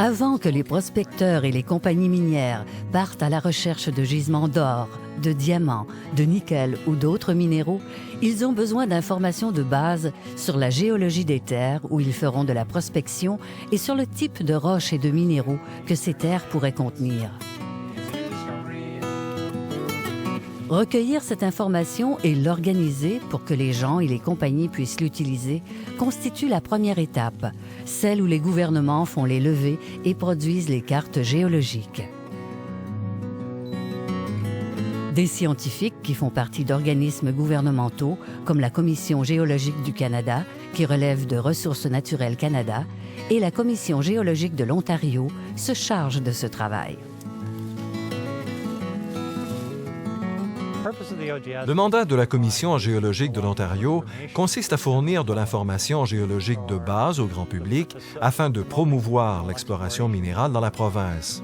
Avant que les prospecteurs et les compagnies minières partent à la recherche de gisements d'or, de diamants, de nickel ou d'autres minéraux, ils ont besoin d'informations de base sur la géologie des terres où ils feront de la prospection et sur le type de roches et de minéraux que ces terres pourraient contenir. Recueillir cette information et l'organiser pour que les gens et les compagnies puissent l'utiliser constitue la première étape, celle où les gouvernements font les levées et produisent les cartes géologiques. Des scientifiques qui font partie d'organismes gouvernementaux comme la Commission géologique du Canada, qui relève de Ressources naturelles Canada, et la Commission géologique de l'Ontario se chargent de ce travail. Le mandat de la Commission géologique de l'Ontario consiste à fournir de l'information géologique de base au grand public afin de promouvoir l'exploration minérale dans la province.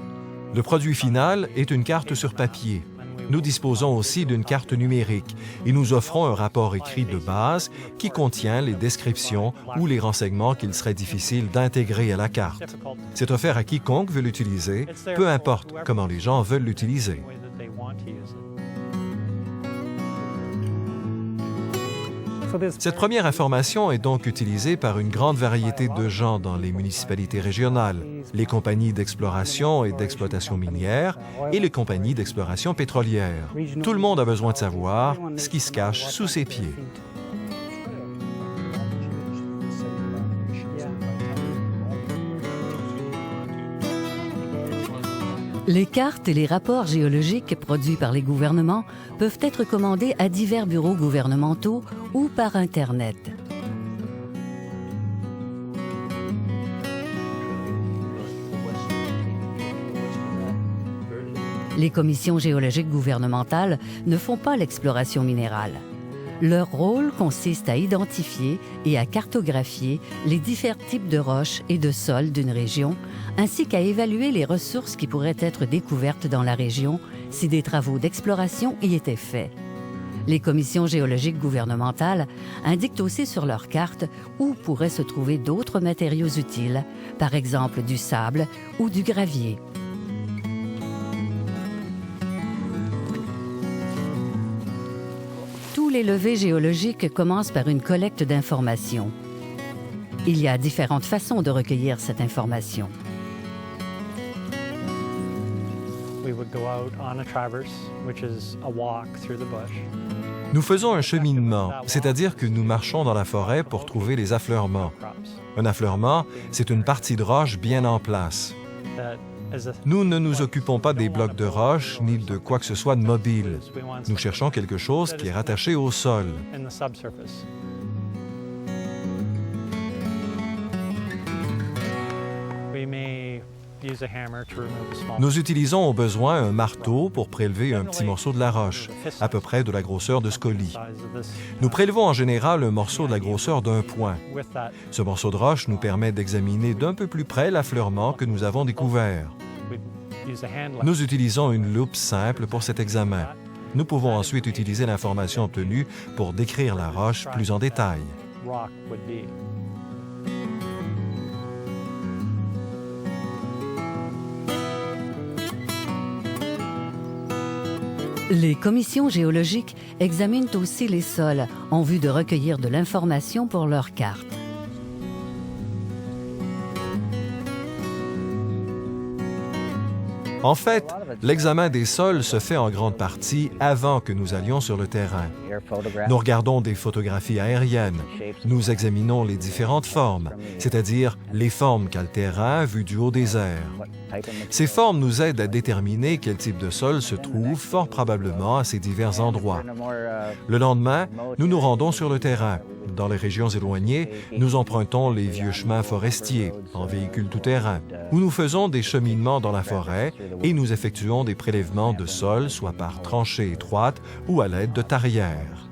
Le produit final est une carte sur papier. Nous disposons aussi d'une carte numérique et nous offrons un rapport écrit de base qui contient les descriptions ou les renseignements qu'il serait difficile d'intégrer à la carte. C'est offert à quiconque veut l'utiliser, peu importe comment les gens veulent l'utiliser. Cette première information est donc utilisée par une grande variété de gens dans les municipalités régionales, les compagnies d'exploration et d'exploitation minière et les compagnies d'exploration pétrolière. Tout le monde a besoin de savoir ce qui se cache sous ses pieds. Les cartes et les rapports géologiques produits par les gouvernements peuvent être commandés à divers bureaux gouvernementaux ou par Internet. Les commissions géologiques gouvernementales ne font pas l'exploration minérale. Leur rôle consiste à identifier et à cartographier les divers types de roches et de sols d'une région, ainsi qu'à évaluer les ressources qui pourraient être découvertes dans la région si des travaux d'exploration y étaient faits. Les commissions géologiques gouvernementales indiquent aussi sur leurs cartes où pourraient se trouver d'autres matériaux utiles, par exemple du sable ou du gravier. Tous les levées géologiques commencent par une collecte d'informations. Il y a différentes façons de recueillir cette information. Nous faisons un cheminement, c'est-à-dire que nous marchons dans la forêt pour trouver les affleurements. Un affleurement, c'est une partie de roche bien en place. Nous ne nous occupons pas des blocs de roche ni de quoi que ce soit de mobile. Nous cherchons quelque chose qui est rattaché au sol. Nous utilisons au besoin un marteau pour prélever un petit morceau de la roche, à peu près de la grosseur de scolie. Nous prélevons en général un morceau de la grosseur d'un point. Ce morceau de roche nous permet d'examiner d'un peu plus près l'affleurement que nous avons découvert. Nous utilisons une loupe simple pour cet examen. Nous pouvons ensuite utiliser l'information obtenue pour décrire la roche plus en détail. Les commissions géologiques examinent aussi les sols en vue de recueillir de l'information pour leurs cartes. En fait, l'examen des sols se fait en grande partie avant que nous allions sur le terrain. Nous regardons des photographies aériennes. Nous examinons les différentes formes, c'est-à-dire les formes qu'a le terrain vu du haut des airs. Ces formes nous aident à déterminer quel type de sol se trouve fort probablement à ces divers endroits. Le lendemain, nous nous rendons sur le terrain. Dans les régions éloignées, nous empruntons les vieux chemins forestiers, en véhicule tout-terrain, où nous faisons des cheminements dans la forêt et nous effectuons des prélèvements de sol, soit par tranchées étroites ou à l'aide de tarières.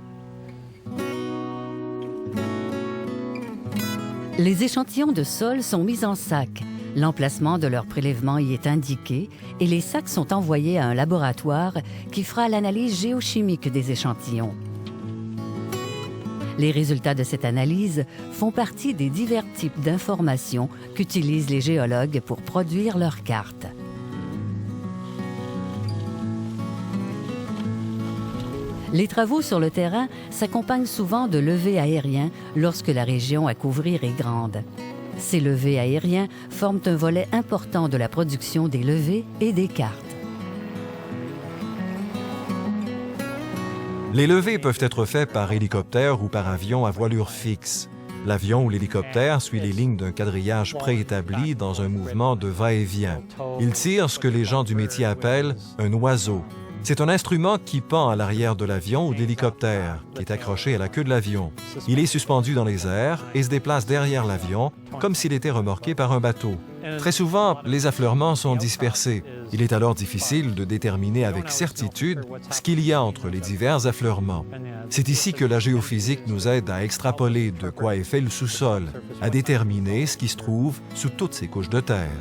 Les échantillons de sol sont mis en sac. L'emplacement de leur prélèvement y est indiqué et les sacs sont envoyés à un laboratoire qui fera l'analyse géochimique des échantillons. Les résultats de cette analyse font partie des divers types d'informations qu'utilisent les géologues pour produire leurs cartes. Les travaux sur le terrain s'accompagnent souvent de levées aériens lorsque la région à couvrir est grande. Ces levées aériens forment un volet important de la production des levées et des cartes. Les levées peuvent être faites par hélicoptère ou par avion à voilure fixe. L'avion ou l'hélicoptère suit les lignes d'un quadrillage préétabli dans un mouvement de va-et-vient. Il tire ce que les gens du métier appellent un oiseau. C'est un instrument qui pend à l'arrière de l'avion ou de l'hélicoptère, qui est accroché à la queue de l'avion. Il est suspendu dans les airs et se déplace derrière l'avion, comme s'il était remorqué par un bateau. Très souvent, les affleurements sont dispersés. Il est alors difficile de déterminer avec certitude ce qu'il y a entre les divers affleurements. C'est ici que la géophysique nous aide à extrapoler de quoi est fait le sous-sol, à déterminer ce qui se trouve sous toutes ces couches de terre.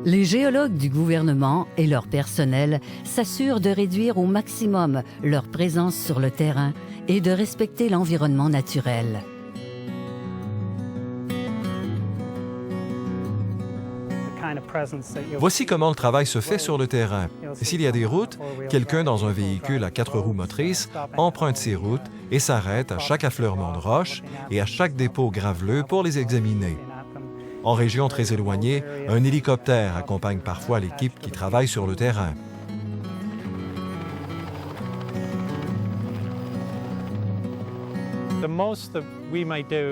Les géologues du gouvernement et leur personnel s'assurent de réduire au maximum leur présence sur le terrain et de respecter l'environnement naturel. Voici comment le travail se fait sur le terrain. S'il y a des routes, quelqu'un dans un véhicule à 4 roues motrices emprunte ces routes et s'arrête à chaque affleurement de roche et à chaque dépôt graveleux pour les examiner. En région très éloignée, un hélicoptère accompagne parfois l'équipe qui travaille sur le terrain.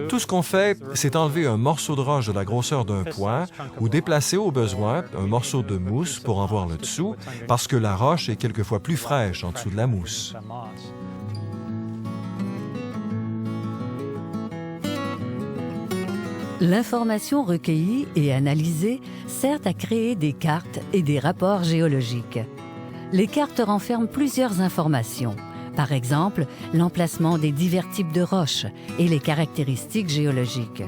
Tout ce qu'on fait, c'est enlever un morceau de roche de la grosseur d'un poing ou déplacer au besoin un morceau de mousse pour en voir le dessous, parce que la roche est quelquefois plus fraîche en dessous de la mousse. L'information recueillie et analysée sert à créer des cartes et des rapports géologiques. Les cartes renferment plusieurs informations. Par exemple, l'emplacement des divers types de roches et les caractéristiques géologiques.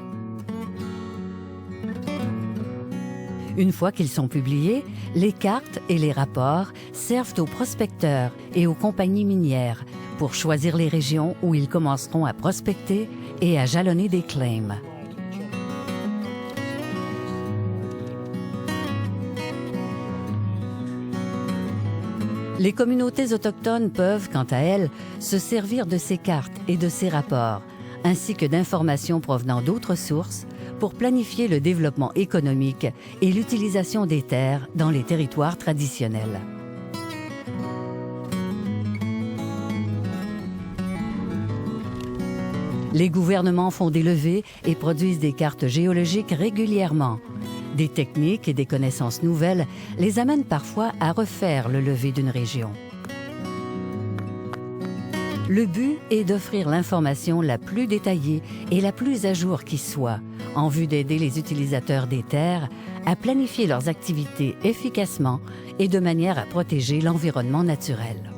Une fois qu'ils sont publiés, les cartes et les rapports servent aux prospecteurs et aux compagnies minières pour choisir les régions où ils commenceront à prospecter et à jalonner des claims. Les communautés autochtones peuvent, quant à elles, se servir de ces cartes et de ces rapports, ainsi que d'informations provenant d'autres sources, pour planifier le développement économique et l'utilisation des terres dans les territoires traditionnels. Les gouvernements font des levées et produisent des cartes géologiques régulièrement. Des techniques et des connaissances nouvelles les amènent parfois à refaire le levé d'une région. Le but est d'offrir l'information la plus détaillée et la plus à jour qui soit, en vue d'aider les utilisateurs des terres à planifier leurs activités efficacement et de manière à protéger l'environnement naturel.